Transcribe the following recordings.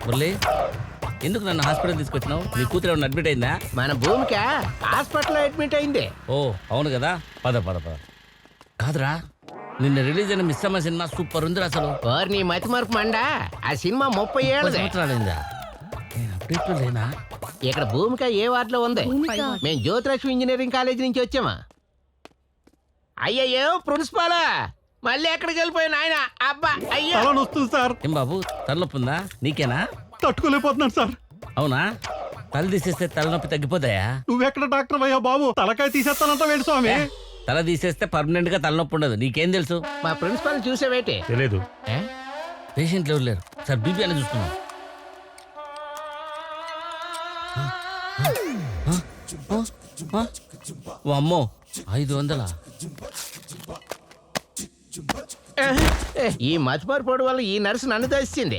మురళి ఎందుకు నన్ను హాస్పిటల్ తీసుకొచ్చినావు? నీ కూతురు ఏమన్నా అడ్మిట్ అయిందా? మన భూమిక హాస్పిటల్లో అడ్మిట్ అయింది. ఓ అవును కదా, పద పద పద. కాదురా, నిన్న రిలీజ్ అయిన మిస్సమ్మ సినిమా సూపర్ ఉంది అసలు. నీ మతి మరపు మండా, ఆ సినిమా 30 ఏళ్ళు సంవత్సరాలైందా? నేను అప్డేట్లో లేనా? ఇక్కడ భూమిక ఏ వార్డులో ఉంది? మేము జ్యోతిలక్ష్మి ఇంజనీరింగ్ కాలేజ్ నుంచి వచ్చామా. అయ్యయ్యో ప్రిన్సిపాలా, మళ్ళీ ఎక్కడికి వెళ్ళిపోయిన ఆయన? అబ్బా అయ్యో వస్తుంది సార్. ఏం బాబు తలనొప్పి ఉందా? నీకేనా? తట్టుకోలేకపోతున్నాను సార్. అవునా? తల తీసేస్తే తలనొప్పి తగ్గిపోతాయా? నువ్వెక్కడ డాక్టర్ అయ్యా బాబు? తలకాయ తీసేస్తానంట వేడు స్వామి. తల తీసేస్తే పర్మనెంట్ గా తలనొప్పి ఉండదు. నీకేం తెలుసు? మా ప్రిన్సిపాల్ చూసావేటి? తెలియదు. పేషెంట్లు ఎవరు లేరు సార్, బీపీ అని చూస్తున్నాం. ఓ అమ్మో, 500. ఈ మతిమరుపోడు వల్ల ఈ నర్సు నన్ను తెచ్చింది.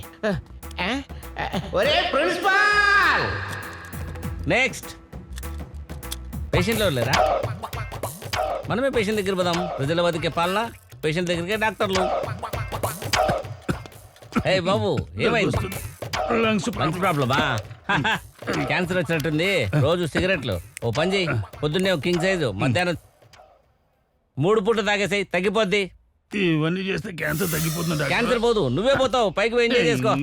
ఒరే ప్రిన్సిపాల్, నెక్స్ట్ పేషెంట్లు ఎవరు లేరా? మనమే పేషెంట్ దగ్గర పోదాం. ప్రజల బతికే పాలన, పేషెంట్ దగ్గరికే డాక్టర్లు. ఏ బాబు ఏమైంది? లంగ్స్ ప్రాబ్లమా? క్యాన్సర్ వచ్చినట్టుంది. రోజు సిగరెట్లు. ఓ పని చేయి, పొద్దున్నే ఒక కింగ్ సైజు, మధ్యాహ్నం 3 పూట తాగేసాయి, తగ్గిపోద్ది. ఇవన్నీ చేస్తే క్యాన్సర్ తగ్గిపోతుంది. క్యాన్సర్ పోదు, నువ్వే పోతావు. పైకి ఎంజాయ్ చేసుకో.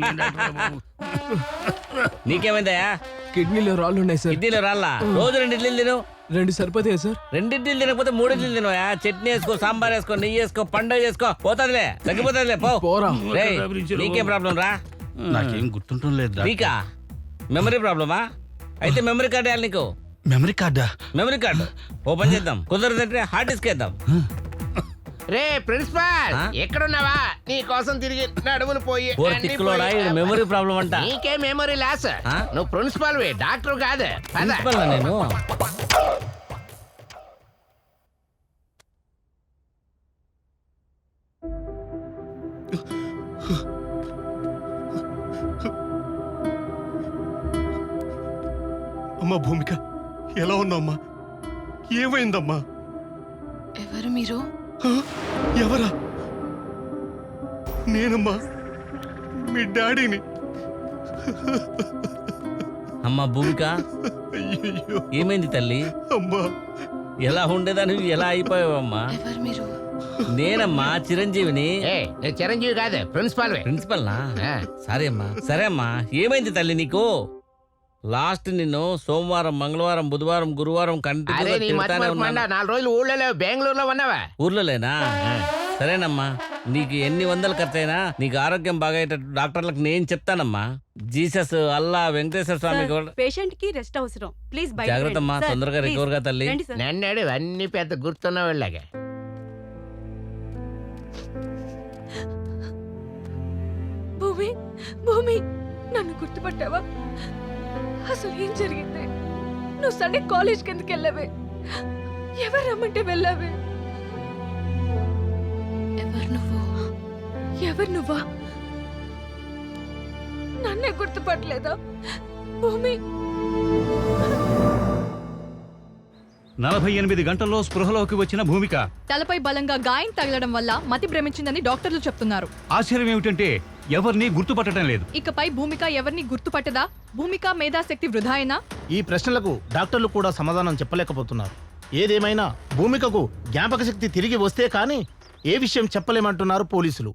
నీకేమైందయా? కిడ్నీలో రాళ్ళు ఉన్నాయి సార్. ఇడ్లీలో రాళ్ళ? రోజు 2 ఇడ్లీలు తిను. 2 సరిపోతాయి సార్. 2 ఇడ్లీలు తినకపోతే 3 ఇడ్లీలు తినవా? చట్నీ వేసుకో, సాంబార్ వేసుకో, నెయ్యి వేసుకో, పండుగ చేసుకో, పోతాదిలే, తగ్గిపోతాదిలే. పోరా. రేయ్, నీకేం ప్రాబ్లం రా? నాకేం గుర్తుంటం లేదు. నీకా మెమరీ ప్రాబ్లమా? అయితే మెమరీ కార్డు వేయాలి నీకు. మెమరీ కార్డా? మెమరీ కార్డు ఓపెన్ చేద్దాం. కుదరదంటే హార్డ్ డిస్క్ వేద్దాం. రే ప్రిన్సిపాల్, ఎక్కడున్నావా? నీ కోసం తిరిగి నడుములు పోయి మెమరీ ప్రాబ్లం అంట. నీకే మెమరీ లాస్. నువ్వు ప్రిన్సిపాల్ డాక్టర్ కాదు. ప్రిన్సిపల్ నేను. అమ్మా భూమిక, ఎలా ఉన్నావమ్మా? ఏమైందమ్మా? ఎవరు మీరు? ఎవరా? నేనమ్మా, మీ డాడీని. అమ్మా భూమిక, అయ్యో ఏమైంది తల్లి? అమ్మా, ఎలా ఉండేదాన్ని ఎలా అయిపోయావమ్మా? ఎవరు మీరు? నేనమ్మా చిరంజీవిని. నేను చిరంజీవి కాదు, ప్రిన్సిపాల్. ప్రిన్సిపల్ నా? సరే అమ్మా, సరే అమ్మా. ఏమైంది తల్లి నీకు? లాస్ట్ నిన్ను సోమవారం, మంగళవారం, బుధవారం, గురువారం అరే నీ మతి మరపు మండా, 4 రోజులు ఊళ్ళో బెంగళూరులో ఉన్నావా? ఊర్లో లేనా? సరేనమ్మా, నీకు ఎన్ని వందలు ఖర్చయినా నీకు ఆరోగ్యం బాగయ్యేటట్టు డాక్టర్లకు నేను చెప్తానమ్మా. జీసస్, అల్లా, వెంకటేశ్వర స్వామి పేషెంట్ కి రెస్ట్ అవసరం. ప్లీజ్ జాగ్రత్త అమ్మా, తొందరగా రికవర్ గా తల్లి. నన్నాడు అన్ని పెద్ద గుర్తున్న వాళ్ళగా. భూమి, భూమి, నన్ను గుర్తుపట్టావా? అసలు ఏం జరిగింది? నువ్వు సండే కాలేజ్కి ఎందుకు వెళ్ళావే? ఎవరు రమ్మంటే వెళ్ళావే? ఎవరు నువ్వు? ఎవరు నువ్వా? నన్నే గుర్తుపట్టలేదా? భూమి, 48 గంటల్లో స్పృహలోకి వచ్చిన భూమిక తలపై బలంగా గాయం తగలడం వల్ల మతి భ్రమించిందని డాక్టర్లు చెప్తున్నారు. ఆశ్చర్యం ఏమిటంటే ఎవరిని గుర్తుపట్టడం లేదు. ఇకపై భూమిక ఎవరిని గుర్తుపట్టదా? భూమిక మేధాశక్తి వృధాయేనా? ఈ ప్రశ్నలకు డాక్టర్లు కూడా సమాధానం చెప్పలేకపోతున్నారు. ఏదేమైనా భూమికకు జ్ఞాపక శక్తి తిరిగి వస్తే కానీ ఏ విషయం చెప్పలేమంటున్నారు పోలీసులు.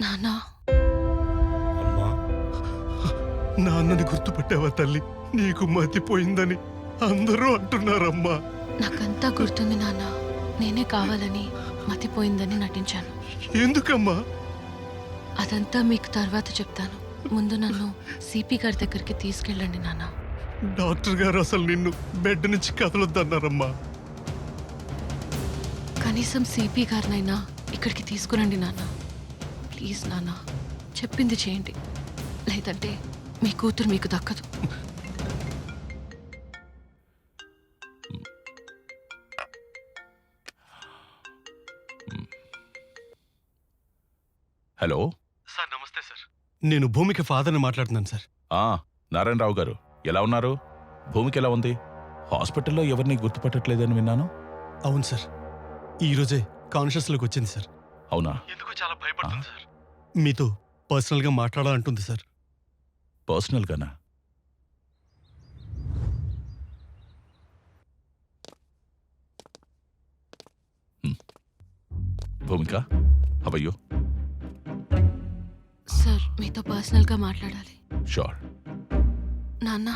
నాన్నా, అమ్మా, నాన్నని గుర్తుపట్టావా తల్లి? నీకు మతిపోయిందని అందరూ అంటున్నారమ్మా. నాకంతా గుర్తుంది నాన్న. నేనే కావాలని మతిపోయిందని నటించాను. ఎందుకమ్మా? అదంతా మీకు తర్వాత చెప్తాను. ముందు నన్ను సిపి గారి దగ్గరికి తీసుకెళ్ళండి నాన్న. డాక్టర్ గారు అసలు నిన్ను బెడ్ నుంచి కదలొద్దన్నారమ్మా. కనీసం సిపి గారినైనా ఇక్కడికి తీసుకురండి నాన్న. ప్లీజ్ నాన్న, చెప్పింది చేయండి, లేదంటే మీ కూతురు మీకు దక్కదు. హలో. సార్ నమస్తే సార్. నేను భూమిక ఫాదర్ని మాట్లాడుతున్నాను సార్. నారాయణరావు గారు ఎలా ఉన్నారు? భూమికి ఎలా ఉంది? హాస్పిటల్లో ఎవరిని గుర్తుపట్టట్లేదని విన్నాను. అవును సార్, ఈరోజే కాన్షియస్లోకి వచ్చింది సార్. అవునా? ఎందుకో చాలా భయపడుతుంది సార్. మీతో పర్సనల్గా మాట్లాడాలంటుంది సార్. పర్సనల్గానా? Bhumika, how are you? Sir మీతో పర్సనల్గా మాట్లాడాలి. షూర్. నాన్న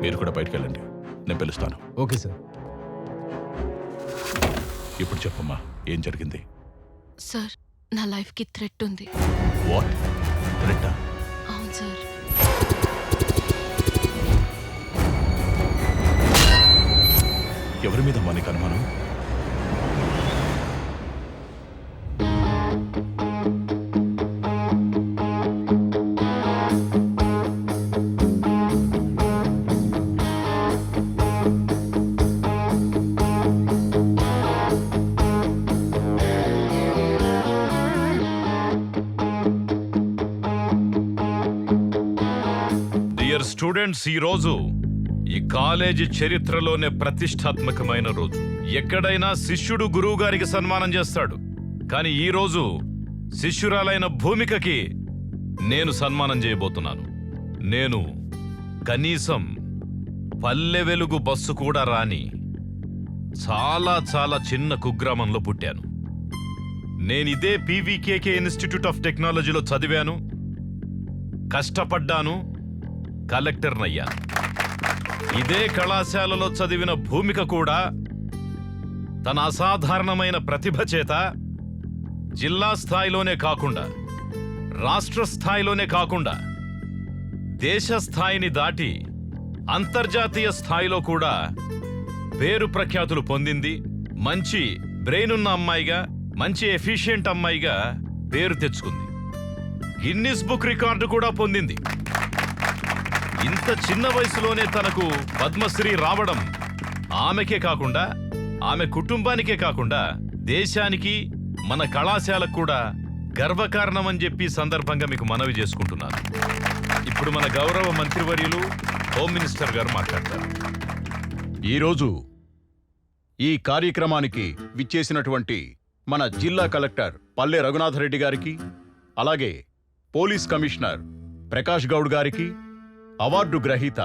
మీరు కూడా బయటకు వెళ్ళండి, నేను పిలుస్తాను. Okay sir. ఇప్పుడు చెప్పమ్మా, ఏం జరిగింది? సార్ నా లైఫ్కి థ్రెట్ ఉంది. వాట్ థ్రెట్టా? అవును సార్. ఎవరి మీద మనకి అనుమానం? డియర్ స్టూడెంట్స్, ఈ రోజు ఈ కాలేజీ చరిత్రలోనే ప్రతిష్టాత్మకమైన రోజు. ఎక్కడైనా శిష్యుడు గురువు గారికి సన్మానం చేస్తాడు, కానీ ఈ రోజు శిష్యురాలైన భూమికకి నేను సన్మానం చేయబోతున్నాను. నేను కనీసం పల్లె వెలుగు బస్సు కూడా రాని చాలా చాలా చిన్న కుగ్రామంలో పుట్టాను. నేనిదే పీవీకేకే ఇన్స్టిట్యూట్ ఆఫ్ టెక్నాలజీలో చదివాను, కష్టపడ్డాను, కలెక్టర్నయ్యాను. ఇదే కళాశాలలో చదివిన భూమిక కూడా తన అసాధారణమైన ప్రతిభ చేత జిల్లా స్థాయిలోనే కాకుండా, రాష్ట్ర స్థాయిలోనే కాకుండా, దేశ స్థాయిని దాటి అంతర్జాతీయ స్థాయిలో కూడా పేరు ప్రఖ్యాతులు పొందింది. మంచి బ్రెయిన్ ఉన్న అమ్మాయిగా, మంచి ఎఫిషియెంట్ అమ్మాయిగా పేరు తెచ్చుకుంది. గిన్నిస్ బుక్ రికార్డు కూడా పొందింది. ఇంత చిన్న వయసులోనే తనకు పద్మశ్రీ రావడం ఆమెకే కాకుండా, ఆమె కుటుంబానికే కాకుండా, దేశానికి, మన కళాశాలకు కూడా గర్వకారణమని చెప్పి సందర్భంగా మీకు మనవి చేసుకుంటున్నాను. ఇప్పుడు మన గౌరవ మంత్రివర్యులు హోమ్ మినిస్టర్ గారు మాట్లాడతారు. ఈరోజు ఈ కార్యక్రమానికి విచ్చేసినటువంటి మన జిల్లా కలెక్టర్ పల్లె రఘునాథరెడ్డి గారికి, అలాగే పోలీస్ కమిషనర్ ప్రకాష్ గౌడ్ గారికి, అవార్డు గ్రహీత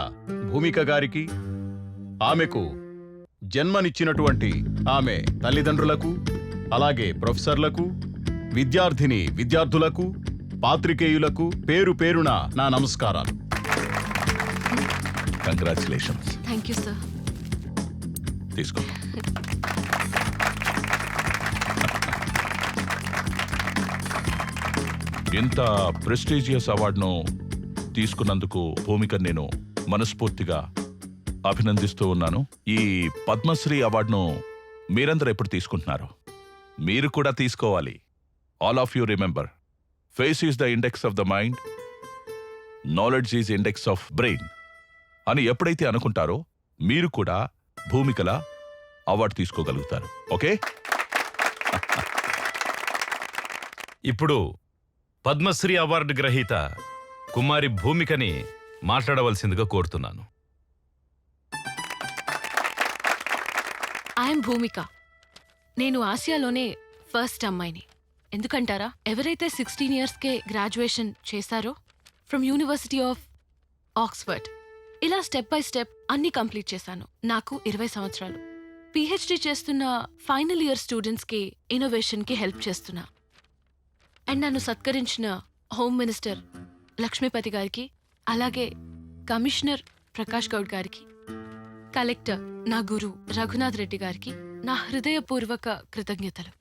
భూమిక గారికి, ఆమెకు జన్మనిచ్చినటువంటి ఆమె తల్లిదండ్రులకు, అలాగే ప్రొఫెసర్లకు, విద్యార్థులకు, పాత్రికేయులకు పేరు పేరున నా నమస్కారాలు. కంగ్రాచులేషన్స్. Thank you sir. తీసుకో. ఇంత ప్రెస్టీజియస్ అవార్డును తీసుకున్నందుకు భూమిక నేను మనస్ఫూర్తిగా అభినందిస్తూ ఉన్నాను. ఈ పద్మశ్రీ అవార్డును మీరందరూ ఎప్పుడు తీసుకుంటున్నారు? మీరు కూడా తీసుకోవాలి. All of you remember, face is the index of the mind, knowledge is index of brain అని ఎప్పుడైతే అనుకుంటారో మీరు కూడా భూమికలా అవార్డు తీసుకోగలుగుతారు. ఓకే? ఇప్పుడు పద్మశ్రీ అవార్డు గ్రహీత కుమారి భూమికని మాట్లాడవలసిందిగా కోరుతున్నాను. ఐఎమ్ భూమిక. నేను ఆసియాలోనే ఫస్ట్ అమ్మాయిని. ఎందుకంటారా? ఎవరైతే 16 ఇయర్స్కే గ్రాడ్యుయేషన్ చేశారో ఫ్రమ్ యూనివర్సిటీ ఆఫ్ ఆక్స్ఫర్డ్, ఇలా స్టెప్ బై స్టెప్ అన్ని కంప్లీట్ చేశాను. నాకు 20 సంవత్సరాలు. పిహెచ్డి చేస్తున్న ఫైనల్ ఇయర్ స్టూడెంట్స్కి ఇన్నోవేషన్కి హెల్ప్ చేస్తున్నా. అండ్ నన్ను సత్కరించిన హోమ్ మినిస్టర్ లక్ష్మీపతి గారికి, అలాగే కమిషనర్ ప్రకాష్ గౌడ్ గారికి, కలెక్టర్ నా గురు రఘునాథ్ రెడ్డి గారికి నా హృదయపూర్వక కృతజ్ఞతలు.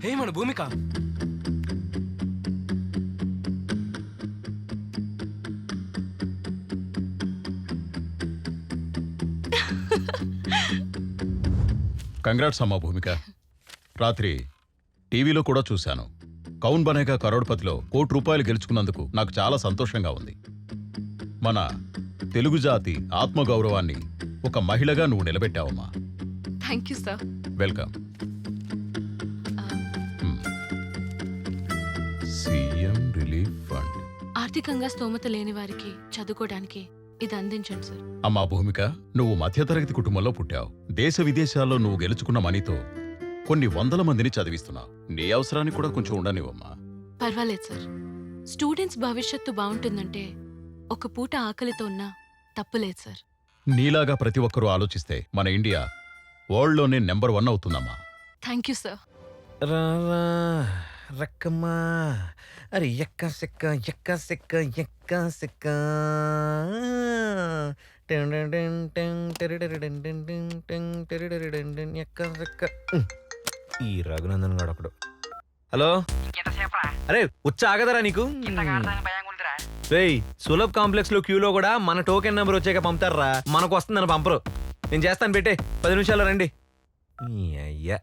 హే మన భూమిక, కంగ్రాట్స్ అమ్మా భూమిక. రాత్రి టీవీలో కూడా చూశాను. కౌన్ బనేగా కరోడ్పతిలో ₹1,00,00,000 గెలుచుకున్నందుకు నాకు చాలా సంతోషంగా ఉంది. మన తెలుగు జాతి ఆత్మగౌరవాన్ని ఒక మహిళగా నువ్వు నిలబెట్టావమ్మా. Thank you sir. Welcome. CM relief fund. ఆర్థికంగా స్తోమత లేని వారికి చదువుకోవడానికి ఇది అందించండి సార్. అమ్మా భూమిక, నువ్వు మధ్యతరగతి కుటుంబంలో పుట్టావు. దేశ విదేశాల్లో నువ్వు గెలుచుకున్న మనీతో కొన్ని వందల మందిని చదివిస్తున్నావు. నీ అవసరానికి కూడా కొంచెం ఉండనివమ్మా. పర్వాలేదు సార్. స్టూడెంట్స్ భవిష్యత్తు బాగుంటుందంటే ఒక పూట ఆకలితో ఉన్నా తప్పులేదు సార్. నీలాగా ప్రతి ఒక్కరూ ఆలోచిస్తే మన ఇండియా వరల్డ్లోనే నెంబర్ 1 అవుతుందమ్మా. Thank you sir. రక్కమ్మా అరే ఎక్క సెక్క ఎక్క సెక్క ఎక్క సెక్క ఈ రఘునందన్ గాడు ఒకడు. హలో, అరే ఉచ్చ ఆగదరా నీకు? రేయ్, సులభ్ కాంప్లెక్స్ లో క్యూలో కూడా మన టోకెన్ నెంబర్ వచ్చాక పంపుతారా, మనకు వస్తుందని పంపరు. నేను చేస్తాను, పెట్టే 10 నిమిషాల్లో రండి. అయ్యా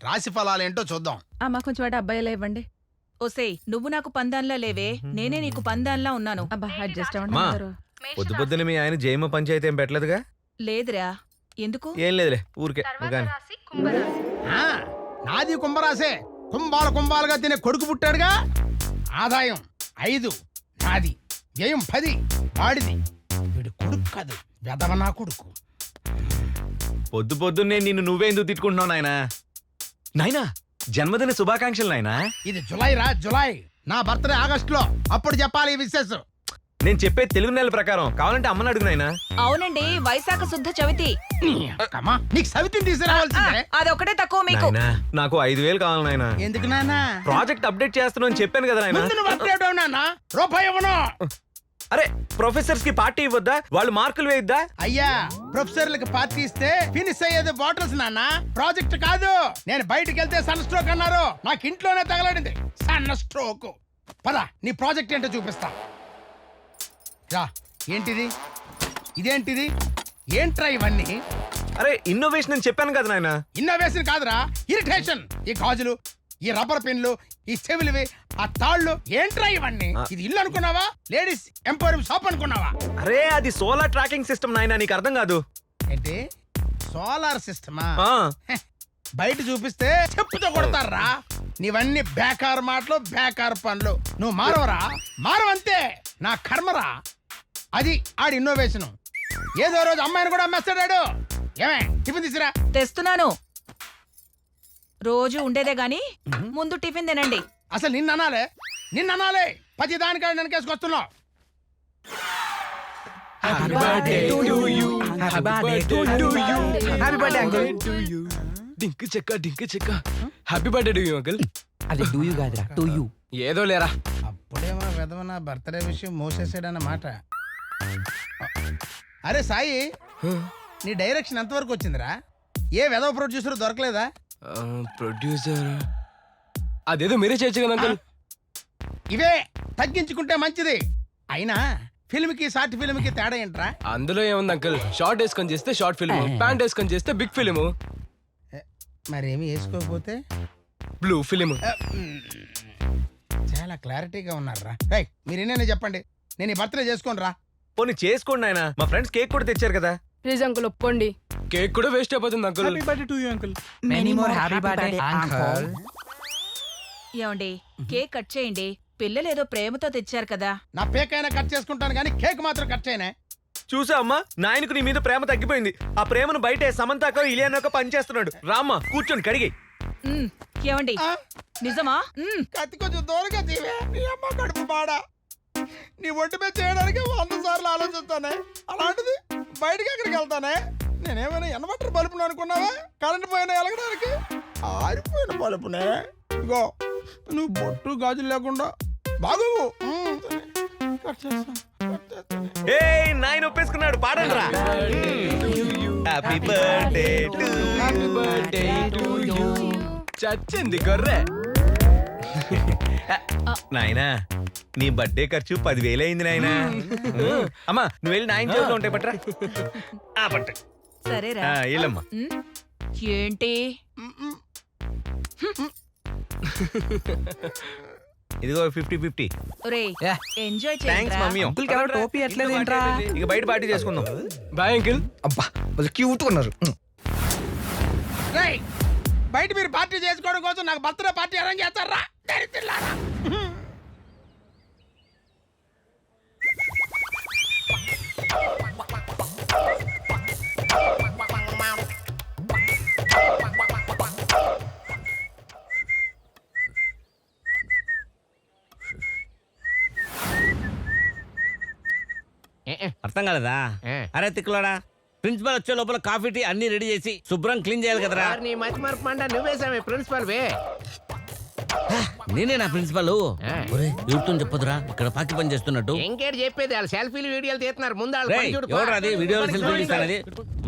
రాశి ఫలాలేంటో చూద్దాం. అమ్మా కొంచెం వాటి అబ్బాయిలా ఇవ్వండి. ఓసేయ్, నువ్వు నాకు పందాన్లా లేవే, నేనే నీకు పందాన్లా ఉన్నాను. అబ్బా అడ్జస్ట్ అమ్మా, అవ్వండి. పొద్దు పొద్దున మీ ఆయన జైమ పంచాయతీ ఏం పెట్టలేదుగా? లేదురా, ఎందుకు? ఏం లేదులే, ఊరికే. నాది కుంభరాసే. కుంభాలుగా తినే కొడుకు పుట్టాడుగా. ఆదాయం 5 నాది, వ్యయం 10 వాడిది. వీడు కొడుకు కాదు, వెదవ నా కొడుకు. పొద్దు పొద్దున్నే నిన్ను నువ్వేందుకు తిట్టుకుంటున్నావు నాయనా? నాయనా, జన్మదిన శుభాకాంక్షలు నాయనా. ఇది జులై రా, జులై. నా బర్త్డే ఆగస్టులో, అప్పుడు చెప్పాలి ఈ విశేష. నేను చెప్పే తెలుగు నెల ప్రకారం కావాలంటే అమ్మని అడుగు నాయనా. అవునండి, వైశాఖ శుద్ధ చవితి. నీకు సవితిని తీసుకురావాల్సిందే. అదొకటే తక్కువ మీకు. నాయనా, నాకు 5,000 కావాలి నాయనా. ఎందుకు నాన్న? ప్రాజెక్ట్ అప్డేట్ చేస్తున్నాను అని చెప్పాను కదా నాయనా. ముందు నువ్వు అప్డేట్ అవ్వు నాన్న. రూపాయి ఇవ్వను. అరే, ప్రొఫెసర్స్ కి పార్టీ ఇవ్వద్దా? వాళ్ళు మార్కులు వేయద్దా? అయ్యా, ప్రొఫెసర్లకు పార్టీ ఇస్తే ఫినిష్ అయ్యేది బాటిల్స్ నాన్న, ప్రాజెక్ట్ కాదు. నేను బయటికి వెళ్తే సన్ స్ట్రోక్ అన్నారు, నాకు ఇంట్లోనే తగలడింది సన్ స్ట్రోక్. పద, నీ ప్రాజెక్ట్ ఏంటో చూపిస్తా. రా. ఏంటిది? ఇదేంటిది? ఏంట్రా ఇవన్నీ? అరే, ఇన్నోవేషన్ అని చెప్పాను కదా నాయనా. ఇన్నోవేషన్ కాదురా, ఇరిటేషన్. ఈ గాజులు, ఈ రబ్బర్ పెన్లు, ఈ చెవులివి, ఆ తాళ్ళు, ఏంట్రా ఇవన్నీ? ఇది ఇల్లు అనుకున్నావా? లేడీస్ ఎంపోరియం షాప్ అనుకున్నావా? అరే, అది సోలార్ ట్రాకింగ్ సిస్టమ్ నాయనా, నీకు అర్థం కాదు. ఏంటి సోలార్ సిస్టమా? బయట చూపిస్తే చెప్పుతో కొడతారా. నీవన్నీ బేకార్ మాటలు, బేకార్ పనులు. నువ్వు మారవరా, మారవంతే. నా కర్మరా. అది ఆడి ఇన్నోవేషన్. ఏదో రోజు అమ్మాయిని కూడా అమ్మేస్తాడాడు. ఏమే, టిఫిన్ తీసురా. తెస్తున్నాను. రోజు ఉండేదే గాని ముందు టిఫిన్ తినండి. అసలు నిన్ననాలే 10 దానికాడ వెనకేసుకొస్తున్నావు. డింక్ చెక్క happy birthday to you uncle. అది డూ యూ కాదురా, టు యూ. ఏదో లేరా, అప్పుడేమో విధవ నా బర్త్డే విషయం మోసేసాడన్నమాట. అరే సాయి, నీ డైరెక్షన్ ఎంతవరకు వచ్చిందిరా? ఏ విధవ ప్రొడ్యూసర్ దొరకలేదా? ప్రొడ్యూసర్ అదేదో మీరే చేయొచ్చు కదా అంకుల్. ఇవే తగ్గించుకుంటే మంచిది. అయినా ఫిల్మ్ కి షార్ట్ ఫిల్మ్ కి తేడా ఏంట్రా? అందులో ఏముంది అంకుల్, షార్ట్ వేసుకొని చేస్తే షార్ట్ ఫిల్మ్, ప్యాంట్ వేసుకొని చేస్తే బిగ్ ఫిల్మ్, మరేమి వేసుకోకపోతే బ్లూ ఫిల్మ్. చాలా క్లారిటీగా ఉన్నారా? మీరేనే చెప్పండి, నేను ఈ బర్త్డే చేసుకోను రా. పోనీ చేసుకోండి నాయనా, మా ఫ్రెండ్స్ కేక్ కూడా తెచ్చారు కదా. ప్లీజ్ అంకుల్ ఒప్పుకోండి. కేక్ కూడా వేస్ట్ అయిపోతుంది uncle. Happy birthday to you uncle. Many more happy birthday uncle. ఏమండి, కేక్ కట్ చేయండి. పిల్లలు ఏదో ప్రేమతో తెచ్చారు కదా. నా పేకైనా కట్ చేసుకుంటాను కానీ కేక్ మాత్రం కట్ చేయనే. చూసా అమ్మా, నాయనకు నీ మీద ప్రేమ తగ్గిపోయింది. ఆ ప్రేమను బయటే సమంతాకో ఇలియానోకో పనిచేస్తున్నాడు. రామ్మా, కూర్చొని కడిగి. ఏమండి, నిజమా? కత్తి కొంచెం దూరంగా తీవే. నీ అమ్మ కడుపు బాడా. నీ ఒంటి మీద చేయడానికి 100 సార్లు ఆలోచిస్తానే, అలాంటిది బయటకి ఎక్కడికి వెళ్తానే? నేనేమైనా ఎనబట్టర్ బలుపును అనుకున్నావా? కరెంట్ పోయినా ఎలగడానికి ఆరిపోయిన బలుపునే. ఇగో, నువ్వు బొట్టు గాజులు లేకుండా బాగు. ఏయ్, నాయన ఒప్పేసుకున్నాడు, పాడండి రా. Happy birthday to happy birthday to you. చచ్చింది గొర్రె. నాయనా, నీ బర్త్డే ఖర్చు 10,000 అయింది నాయనా. అమ్మా, నువ్వు వెళ్ళి నాయన చేతిలో ఉంటాయి పట్రా. ఆ పట్టు. సరేరా వెళ్ళమ్మా. ఉమ్, ఏంటి ఇదిగో 50-50. ఒరేయ్ ఎంజాయ్ థ్యాంక్స్ మమ్మీ. టోపీ ఎట్లేదేంట్రా? ఇక బయట పార్టీ చేసుకుందాం. Bye uncle. అబ్బా వాళ్ళు క్యూట్ ఉన్నారు. రేయ్ బయట మీరు పార్టీ చేసుకోవడం కోసం నాకు బర్త్డే పార్టీ అరేంజ్ చేస్తారా దరిద్రులారా. అర్థం కాలేదా? అరే తిక్కులాడా, ప్రిన్సిపల్ వచ్చే లోపల కాఫీ టీ అన్ని రెడీ చేసి శుభ్రం క్లీన్ చేయాలి కదరా. నీ మతి మరపు మంట నువ్వేసామే ప్రిన్సిపల్ వే. నేనే నా ప్రిన్సిపల్. యూట్తో చెప్పదురా ఇక్కడ పాకి పని చేస్తున్నట్టు. ఇంకేటి చెప్పేది, వాళ్ళు సెల్ఫీలు వీడియోలు తీస్తున్నారు. ముందు రేయ్, ఎవడ్రా అది వీడియోలు సెల్ఫీలు తీస్తానది?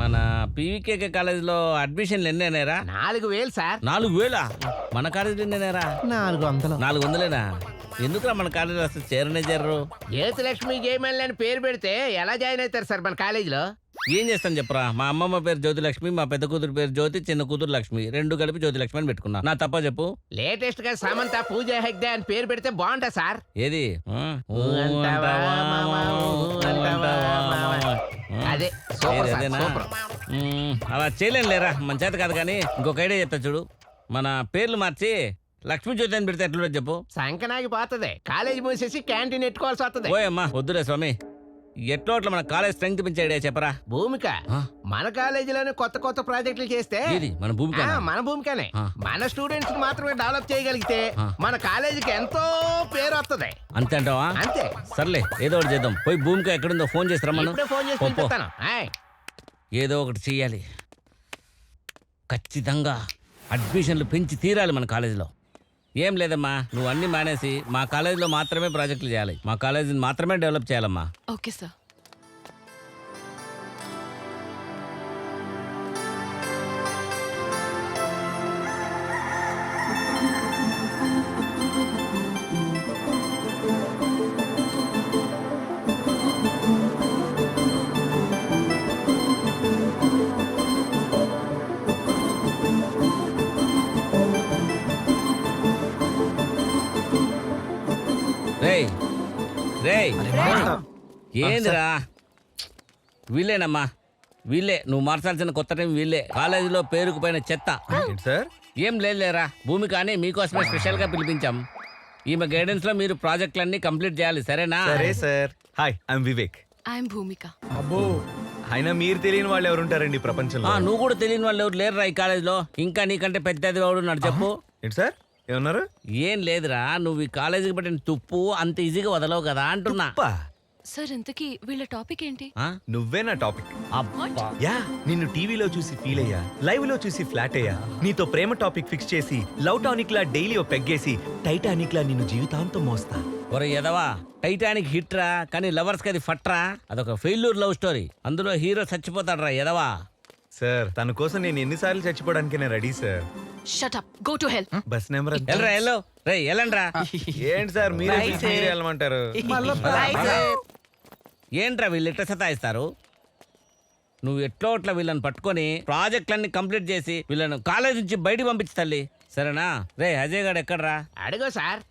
మన పీవీకే కాలేజ్ లో అడ్మిషన్లు ఎన్ని అయినారా? 4,000 సార్. 4,000? మన కాలేజీలో ఎన్ని అయినారా? 400. 400లేనా? ఎందుకురా మన కాలేజీలో అసలు చేరనే చేరరు? జ్యోతిలక్ష్మి జయమల్లి అని పేరు పెడితే ఎలా జాయిన్ అవుతారు సార్ మన కాలేజీలో? ఏం చేస్తాను చెప్పరా, మా అమ్మమ్మ పేరు జ్యోతిలక్ష్మి, మా పెద్ద కూతురు పేరు జ్యోతి, చిన్న కూతురు లక్ష్మి, రెండు కలిపి జ్యోతిలక్ష్మి అని పెట్టుకున్నా. నా తప్ప చెప్పు. లేటెస్ట్ గా సమంత పూజ హెగ్డే అని పేరు పెడితే బాగుంటా సార్. ఏది అదే సూపర్ సార్, అదేనా? సూపర్. అలా చేయలేను లేరా, మన చేత కాదు. కానీ ఇంకొక ఐడియా చెప్తా చూడు. మన పేర్లు మార్చి లక్ష్మీ జ్యోతి అని పెడితే ఎట్లా చెప్పు? సంకనాగి పోతుంది. కాలేజీ మూసేసి క్యాంటీన్ ఎట్టుకోవాల్సి వస్తుంది. ఓయమ్మా వద్దులే స్వామి. ఎట్లో అట్లా మన కాలేజ్ స్ట్రెంగ్త్ పెంచే ఐడియా చెప్పరా. భూమిక మన కాలేజీలోనే కొత్త కొత్త ప్రాజెక్టులు చేస్తే ఏది మన భూమిక? మన భూమికనే. మన స్టూడెంట్స్ మాత్రమే డెవలప్ చేయగలిగితే మన కాలేజీకి ఎంతో పేరు వస్తుంది. అంతే అంటావా? అంతే. సర్లే ఏదో ఒకటి చేద్దాం. పోయి భూమిక ఎక్కడుందో ఫోన్ చేసి రమ్మను. ఇప్పుడే ఫోన్ చేసి పిలుస్తాను. ఏదో ఒకటి చెయ్యాలి. ఖచ్చితంగా అడ్మిషన్లు పెంచి తీరాలి మన కాలేజీలో. ఏం లేదమ్మా, నువ్వు అన్ని మానేసి మా కాలేజీలో మాత్రమే ప్రాజెక్టులు చేయాలి, మా కాలేజీని మాత్రమే డెవలప్ చేయాలమ్మా. Okay sir. రేయ్ రేయ్, ఏందిరా? వీళ్ళేనమ్మా, వీళ్ళే నువ్వు మార్చాల్సిన కొత్త టైం. వీళ్ళే కాలేజీలో పేరుకుపోయిన చెత్త. సార్ ఏం లేదులేరా, భూమి కానీ మీకోసమే స్పెషల్ గా పిలిపించాం. ఈమె గైడెన్స్ లో మీరు ప్రాజెక్టులన్నీ కంప్లీట్ చేయాలి, సరేనా? సరే sir. Hi, I'm Vivek. I'm Bhumika. అబ్బో, అయినా మీరు తెలియని వాళ్ళు ఎవరు ఉంటారండి ప్రపంచంలో? నువ్వు కూడా తెలియని వాళ్ళు ఎవరు లేరురా ఈ కాలేజీలో. ఇంకా నీకంటే పెద్దది వాడు ఉన్నాడు చెప్పు. ఏంటి సార్ ఏమన్నారు? ఏం లేదురా, నువ్వు ఈ కాలేజీకి పట్టిన తుప్పు అంత ఈజీగా వదలవు కదా అంటున్నా. సార్ ఇంతకీ వీళ్ళ టాపిక్ ఏంటి? నువ్వే నా టాపిక్. అబ్బా. యా, నిన్ను టీవీలో చూసి ఫీల్ అయ్యా, లైవ్ లో చూసి ఫ్లాట్ అయ్యా, నీతో ప్రేమ టాపిక్ ఫిక్స్ చేసి లవ్ టానిక్ లా డైలీ ఓ పెగ్గేసి టైటానిక్ లా నిన్ను జీవితాంతం మోస్తా. ఒరే ఎదవా, టైటానిక్ హిట్ రా, కానీ లవర్స్ కి అది ఫట్రా. అదొక ఫెయిల్యూర్ లవ్ స్టోరీ. అందులో హీరో చచ్చిపోతాడు రా ఎదవా. సార్ తన కోసం నేను ఎన్నిసార్లు చచ్చిపోవడానికి నేను ready sir. Shut up, go to hell. Bus number ఎల్రా ఎల్లో. రే ఎల్లండ్రా. ఏంటి సార్ మీరే వెళ్ళమంటారు? ఏంట్రా వీళ్ళు ఎట్లా సతాయిస్తారు? నువ్వు ఎట్లో అట్లా వీళ్ళని పట్టుకొని ప్రాజెక్టులన్నీ కంప్లీట్ చేసి వీళ్ళను కాలేజ్ నుంచి బయటికి పంపించి తల్లి, సరేనా? రే అజయ్ గారు ఎక్కడ్రా? అడుగు సార్.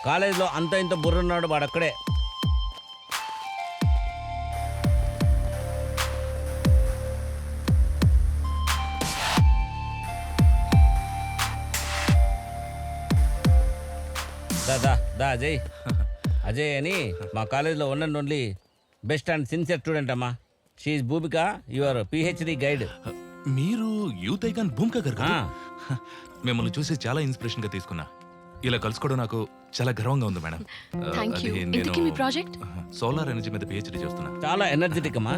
కాలేజీలో అంత ఇంత బుర్రున్నాడు వాడు అక్కడే. దా అజయ్. అజయ్ అని మా కాలేజీలో one and only best and sincere student అమ్మా. షీఈ్ భూమిక, యువర్ పిహెచ్డి గైడ్. మీరు యూత్ ఐకాన్ భూమిక గారు కదా? మిమ్మల్ని చూసి చాలా ఇన్స్పిరేషన్ గా తీసుకున్నా. ఇలా కలుసుకోవడం నాకు చాలా గర్వంగా ఉంది మేడం. Thank you. ఇంతకీ మీ ప్రాజెక్ట్? సోలార్ ఎనర్జీ మీద పిహెచ్డి చేస్తున్నా. చాలా ఎనర్జెటిక్ అమ్మా.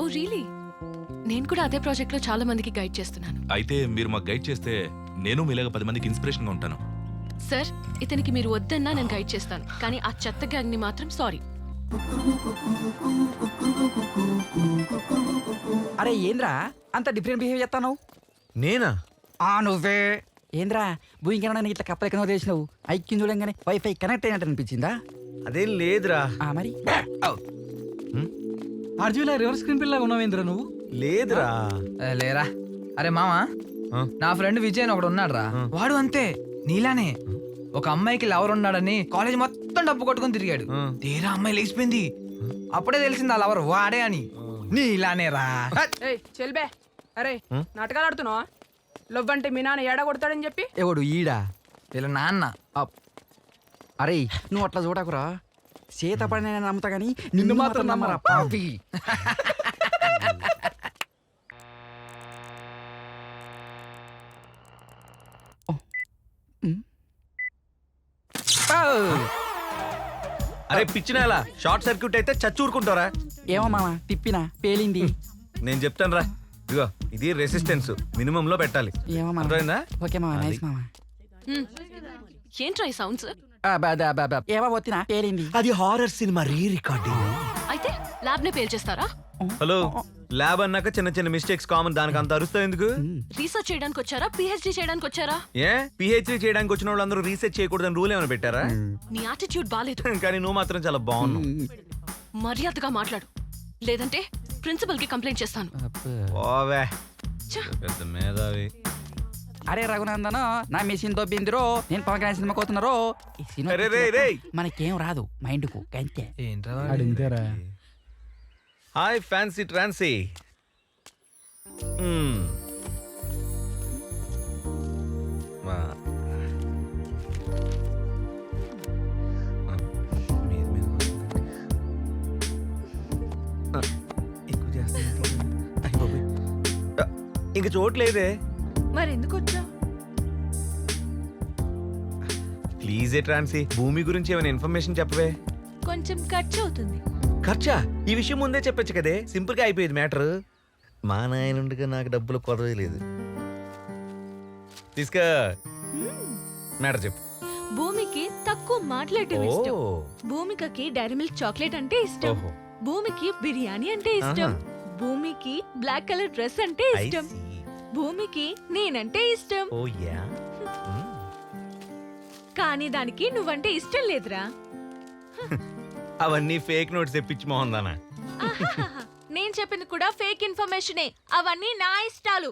Oh really? నేను కూడా అదే ప్రాజెక్ట్ లో చాలా మందికి గైడ్ చేస్తున్నాను. అయితే మీరు మాకు గైడ్ చేస్తే నేను మీలాగా 10 మందికి ఇన్స్పిరేషన్ గా ఉంటాను. సార్ ఇతనికి మీరు వద్దన్నా నేను గైడ్ చేస్తాను, కానీ ఆ చెత్త గ్యాంగ్ ని మాత్రం సారీ. అరే ఏంద్రా అంత డిఫరెంట్ బిహేవ్ చేస్తాను? నేనా? నువ్వే. ఏంద్రా భూమికన్నా ఇట్లా కప్పలెక్కనో చేసినావు? ఐక్యం చూడంగానే వైఫై కనెక్ట్ అయినట్టు అనిపించిందా? అదేం లేదురా. మరి ఆర్జీలో రివర్స్ స్క్రీన్ పిల్లగా ఉన్నావేంద్ర నువ్వు? లేదురా. లేరా. అరే మామా, నా ఫ్రెండ్ విజయ్ అని ఒకడు ఉన్నాడు రా. వాడు అంతే నీలానే ఒక అమ్మాయికి లవర్ ఉన్నాడని కాలేజ్ మొత్తం డబ్బు కొట్టుకొని తిరిగాడు. తీరా అమ్మాయి లేచిపోయింది. అప్పుడే తెలిసింది ఆ లవర్ వాడే అని. నీలానే రా. చెల్బే, అరే నాటకాలు ఆడుతున్నావా? లవ్ అంటే మీ నాన్న ఏడా కొడతాడని చెప్పి. ఎవడు ఈడా? వీళ్ళ నాన్న. అరే నువ్వు అట్లా చూడకురా. చేత పడిన నమ్ముతా గానీ నిన్ను మాత్రం నమ్మరా పాపి. అరే పిచ్చినేలా షార్ట్ సర్క్యూట్ అయితే చచ్చూరుకుంటారా? ఏమో మామ తిప్పినా పేలింది. నేను చెప్తాను రా. ఇదిగో ఇది రెసిస్టెన్స్ మినిమం లో పెట్టాలి. అర్థమైందా? ఓకే మామ, నైస్ మామ. ఏంట్రా ఈ సౌండ్స్? ఏమో వచ్చినా పేలింది. అది హారర్ సినిమా రీ రికార్డింగ్. అయితే ల్యాబ్ నే పేల్చేస్తారా? హలో, ల్యాబ్ అన్నాక చిన్న చిన్న మిస్టేక్స్ కామన్. దానికి అంత అరుస్తావు ఎందుకు? రీసెర్చ్ చేయడానికి వచ్చారా? పిహెచ్డి చేయడానికి వచ్చారా? ఏ పిహెచ్డీ చేయడానికి వచ్చిన వాళ్ళందరూ రీసెర్చ్ చేయకూడదని రూల్ ఏమైనా పెట్టారా? నీ యాటిట్యూడ్ బాలేదు. కానీ నువ్వు మాత్రం చాలా బాగున్నావు. మర్యాదగా మాట్లాడు, లేదంటే ప్రిన్సిపల్ కి కంప్లైంట్ చేస్తాను. ఓవే పెద్ద మేధావి. అరే రఘునందన, నా మిషన్ దొబ్బిందిరో. నేను పవన్ కళ్యాణ్ సినిమా కోతున్నారో. మనకేం రాదు మైండ్ కు అంతే. ఏంట్రా? హాయ్ ఫ్యాన్సీ ట్రాన్సీ. ఇంక చోట్లేదే. మరి ఎందుకు వచ్చా? ప్లీజ్ ట్రాన్సీ, భూమి గురించి ఏమైనా ఇన్ఫర్మేషన్ చెప్పవే. కొంచెం ఖర్చు అవుతుంది. ఖర్చా? ఈ విషయం ముందే చెప్పొచ్చు కదే, సింపుల్ గా అయిపోయేది మ్యాటర్. మా నాయనుండగా నాకు డబ్బులు కొరవే లేదు. తీసుకా మ్యాటర్ చెప్పు. భూమికి తక్కువ మాట్లాడటం ఇష్టం. భూమికకి డైరీ మిల్క్ చాక్లెట్ అంటే ఇష్టం. భూమికి బిర్యానీ అంటే ఇష్టం. భూమికి బ్లాక్ కలర్ డ్రెస్ అంటే ఇష్టం. భూమికి నేనంటే ఇష్టం. కానీ దానికి నువ్వంటే ఇష్టం లేదురా. అవన్నీ ఫేక్ నోట్స్ తెప్పించి మోహందానా? నేను చెప్పింది కూడా ఫేక్ ఇన్ఫర్మేషనే. అవన్నీ నా ఇష్టాలు.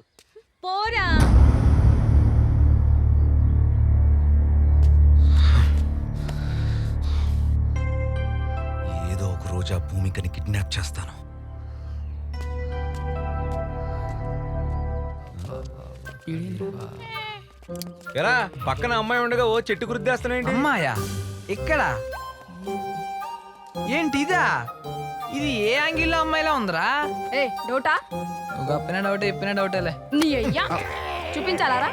పోరా. ఏదో ఒక రోజు ఆ భూమికని కిడ్నాప్ చేస్తాను. ఎరా పక్కన అమ్మాయి ఉండగా ఓ చెట్టు గుర్తిస్తున్నాయండి. అమ్మాయా? ఇక్కడ ఏంటి ఇదా? ఇది ఏ యాంగిల్లో అమ్మాయిలా ఉందిరా? ఏ డౌటా? గొప్పన డౌట్ ఇప్పిన డౌటేలే. నీ అయ్యా చూపించాలారా?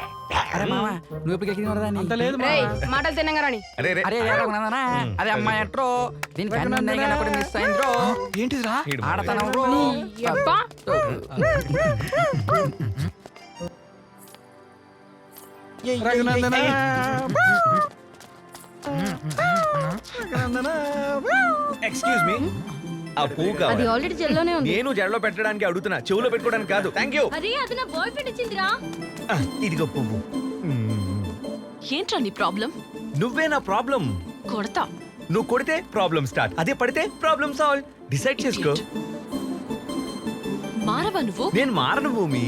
అరే మామ, నువ్వు ఇప్పుడు మాటలు తినంగారని. అదే అమ్మాయి అంటారో. దీనికి మిస్ అయిందో ఏంటిదిరా? ఆడతాను. ఎక్స్క్యూజ్ మీ, ఆ పువ్వు కావాలి. ఆల్రెడీ జెల్లోనే ఉంది. నేను జడలో పెట్టడానికి అడుగుతున్నా, చెవులో పెట్టుకోవడానికి కాదు. Thank you. అరే అది నా బాయ్ ఫ్రెండ్ ఇచ్చిందిరా. ఇదిగో పువ్వు. ఏంట్రా నీ ప్రాబ్లం? నువ్వే నా ప్రాబ్లం. కొడతా. నువ్వు కొడితే ప్రాబ్లం స్టార్ట్, అదే పడితే ప్రాబ్లం సాల్వ్. డిసైడ్ చేసుకో. మారవా నువ్వు? నేను మారను భూమి.